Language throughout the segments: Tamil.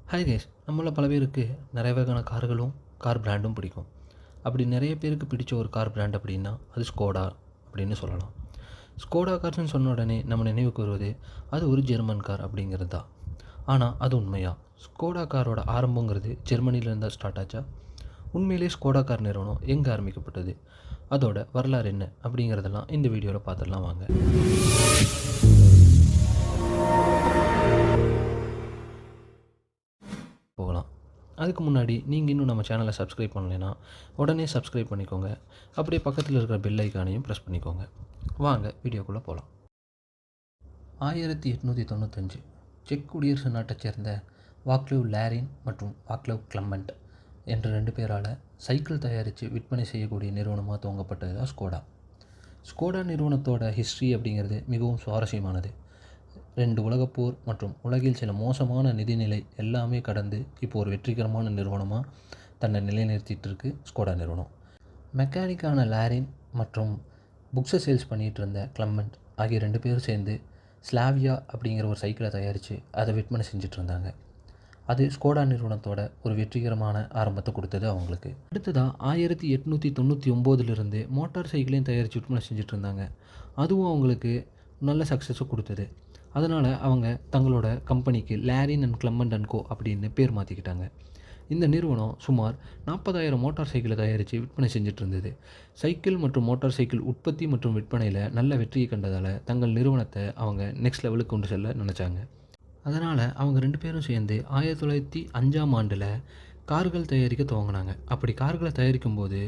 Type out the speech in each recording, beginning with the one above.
ஹாய் கைஸ், நம்மள பல பேருக்கு நிறைய வகையான கார்களும் கார் பிராண்டும் பிடிக்கும். அப்படி நிறைய பேருக்கு பிடிச்ச ஒரு கார் பிராண்ட் அப்படின்னா அது ஸ்கோடா அப்படின்னு சொல்லலாம். ஸ்கோடா கார்ஸ்னு சொன்ன உடனே நம்ம நினைவுக்கு வருவது அது ஒரு ஜெர்மன் கார் அப்படிங்கிறது தான். ஆனால் அது உண்மையா? ஸ்கோடா காரோட ஆரம்பங்கிறது ஜெர்மனியிலேருந்து ஸ்டார்ட் ஆச்சா? உண்மையிலே ஸ்கோடா கார் நிறுவனம் எங்கே ஆரம்பிக்கப்பட்டது? அதோட வரலாறு என்ன அப்படிங்கிறதெல்லாம் இந்த வீடியோவில் பார்த்துடலாம் வாங்க. போகலாம். அதுக்கு முன்னாடி நீங்கள் இன்னும் நம்ம சேனலை சப்ஸ்கிரைப் பண்ணலைன்னா உடனே சப்ஸ்கிரைப் பண்ணிக்கோங்க. அப்படியே பக்கத்தில் இருக்கிற பெல் ஐக்கானையும் ப்ரெஸ் பண்ணிக்கோங்க. வாங்க வீடியோக்குள்ளே போகலாம். 1895 செக் குடியரசு நாட்டைச் சேர்ந்த வாக்லேவ் லாரின் மற்றும் வாக்லேவ் கிளமெண்ட் என்ற 2 பேரால் சைக்கிள் தயாரித்து விற்பனை செய்யக்கூடிய நிறுவனமாக துவங்கப்பட்டது தான் ஸ்கோடா. ஸ்கோடா நிறுவனத்தோட ஹிஸ்ட்ரி அப்படிங்கிறது மிகவும் சுவாரஸ்யமானது. 2 உலகப்போர் மற்றும் உலகில் சில மோசமான நிதிநிலை எல்லாமே கடந்து இப்போ ஒரு வெற்றிகரமான நிறுவனமாக தன்னை நிலைநிறுத்திட்டு இருக்கு ஸ்கோடா நிறுவனம். மெக்கானிக்கான லாரின் மற்றும் புக்ஸை சேல்ஸ் பண்ணிகிட்டு இருந்த கிளமெண்ட் ஆகிய 2 பேரும் சேர்ந்து ஸ்லாவியா அப்படிங்கிற ஒரு சைக்கிளை தயாரித்து அதை விற்பனை செஞ்சுட்டு இருந்தாங்க. அது ஸ்கோடா நிறுவனத்தோட ஒரு வெற்றிகரமான ஆரம்பத்தை கொடுத்தது அவங்களுக்கு. அடுத்ததாக 1899 மோட்டார் சைக்கிளையும் தயாரித்து விற்பனை செஞ்சுட்டு இருந்தாங்க. அதுவும் அவங்களுக்கு நல்ல சக்ஸஸை கொடுத்தது. அதனால் அவங்க தங்களோட கம்பெனிக்கு லாரின் அண்ட் கிளமெண்ட் அண்ட் கோ அப்படின்னு பேர் மாற்றிக்கிட்டாங்க. இந்த நிறுவனம் சுமார் 40,000 மோட்டார் சைக்கிளை தயாரித்து விற்பனை செஞ்சுட்டு இருந்தது. சைக்கிள் மற்றும் மோட்டார் சைக்கிள் உற்பத்தி மற்றும் விற்பனையில் நல்ல வெற்றியை கண்டதால் தங்கள் நிறுவனத்தை அவங்க நெக்ஸ்ட் லெவலுக்கு கொண்டு செல்ல நினச்சாங்க. அதனால் அவங்க 2 பேரும் சேர்ந்து 1905 கார்கள் தயாரிக்க துவங்கினாங்க. அப்படி கார்களை தயாரிக்கும்போது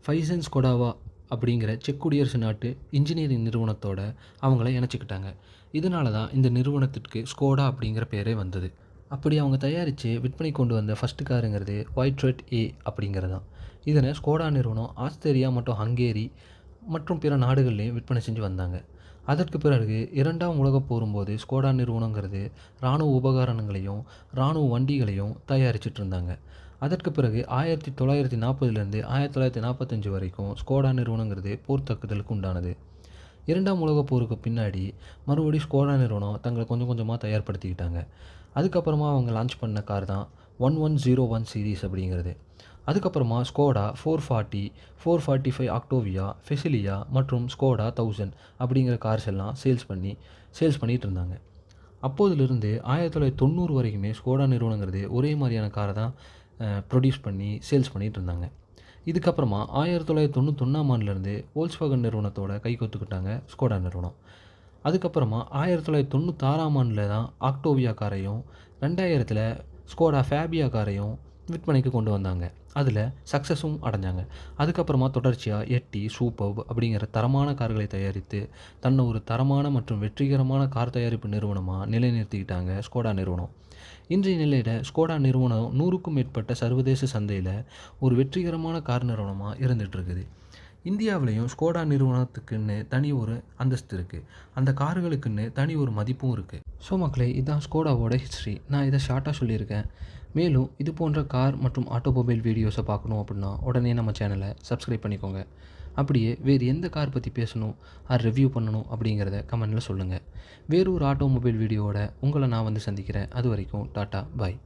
ஃபைசன் ஸ்கோடாவா அப்படிங்கிற செக் குடியரசு நாட்டு இன்ஜினியரிங் நிறுவனத்தோட அவங்கள இணைச்சிக்கிட்டாங்க. இதனால தான் இந்த நிறுவனத்திற்கு ஸ்கோடா அப்படிங்கிற பேரே வந்தது. அப்படி அவங்க தயாரித்து விற்பனை கொண்டு வந்த ஃபஸ்ட்டு காருங்கிறது ஒயிட்ரெட் ஏ அப்படிங்கிறது தான். இதனை ஸ்கோடா நிறுவனம் ஆஸ்திரியா மற்றும் ஹங்கேரி மற்றும் பிற நாடுகள்லேயும் விற்பனை செஞ்சு வந்தாங்க. அதற்கு பிறகு 2ஆம் உலகப் போரும்போது ஸ்கோடா நிறுவனங்கிறது இராணுவ உபகரணங்களையும் இராணுவ வண்டிகளையும் தயாரிச்சுட்டு இருந்தாங்க. அதற்கு பிறகு 1940 1945 வரைக்கும் ஸ்கோடா நிறுவனங்கிறது போர் தாக்குதலுக்கு உண்டானது. 2ஆம் உலகப் போருக்கு பின்னாடி மறுபடியும் ஸ்கோடா நிறுவனம் தங்களை கொஞ்சம் கொஞ்சமாக தயார்படுத்திக்கிட்டாங்க. அதுக்கப்புறமா அவங்க லான்ச் பண்ண கார் தான் 1101 சீரீஸ் அப்படிங்கிறது. அதுக்கப்புறமா ஸ்கோடா 440, 445 ஆக்டோவியா, ஃபெசிலியா மற்றும் ஸ்கோடா 1000 அப்படிங்கிற கார்ஸ் எல்லாம் சேல்ஸ் பண்ணிகிட்டு இருந்தாங்க. அப்போதிலிருந்து 1990 வரைக்குமே ஸ்கோடா நிறுவனங்கிறது ஒரே மாதிரியான காரை தான் ப்ரொடியூஸ் பண்ணி சேல்ஸ் பண்ணிகிட்டு இருந்தாங்க. இதுக்கப்புறமா 1991 வோல்க்ஸ்வாகன் நிறுவனத்தோட கை கோத்துக்கிட்டாங்க ஸ்கோடா நிறுவனம். அதுக்கப்புறமா 1996 தான் ஆக்டோவியா காரையும் 2000 ஸ்கோடா ஃபேபியா காரையும் விற்பனைக்கு கொண்டு வந்தாங்க. அதில் சக்ஸஸும் அடைஞ்சாங்க. அதுக்கப்புறமா தொடர்ச்சியாக எட்டி, சூப்பர்ப் அப்படிங்கிற தரமான கார்களை தயாரித்து தன்னை ஒரு தரமான மற்றும் வெற்றிகரமான கார் தயாரிப்பு நிறுவனமாக நிலைநிறுத்திக்கிட்டாங்க ஸ்கோடா நிறுவனம். இன்றைய நிலையில் ஸ்கோடா நிறுவனம் 100க்கும் மேற்பட்ட சர்வதேச சந்தையில் ஒரு வெற்றிகரமான கார் நிறுவனமாக இருந்துகிட்ருக்குது. இந்தியாவிலையும் ஸ்கோடா நிறுவனத்துக்குன்னு தனி ஒரு அந்தஸ்து இருக்குது. அந்த கார்களுக்குன்னு தனி ஒரு மதிப்பும் இருக்குது. ஸோ மக்களே, இதுதான் ஸ்கோடாவோட ஹிஸ்ட்ரி. நான் இதை ஷார்ட்டாக சொல்லியிருக்கேன். மேலும் இது போன்ற கார் மற்றும் ஆட்டோமொபைல் வீடியோஸை பார்க்கணும் அப்படின்னா உடனே நம்ம சேனலை சப்ஸ்கிரைப் பண்ணிக்கோங்க. அப்படியே வேறு எந்த கார் பற்றி பேசணும் ரிவ்யூ பண்ணணும் அப்படிங்கிறத கமெண்டில் சொல்லுங்கள். வேறு ஒரு ஆட்டோமொபைல் வீடியோவோட உங்களை நான் வந்து சந்திக்கிறேன். அது வரைக்கும் டாட்டா பாய்.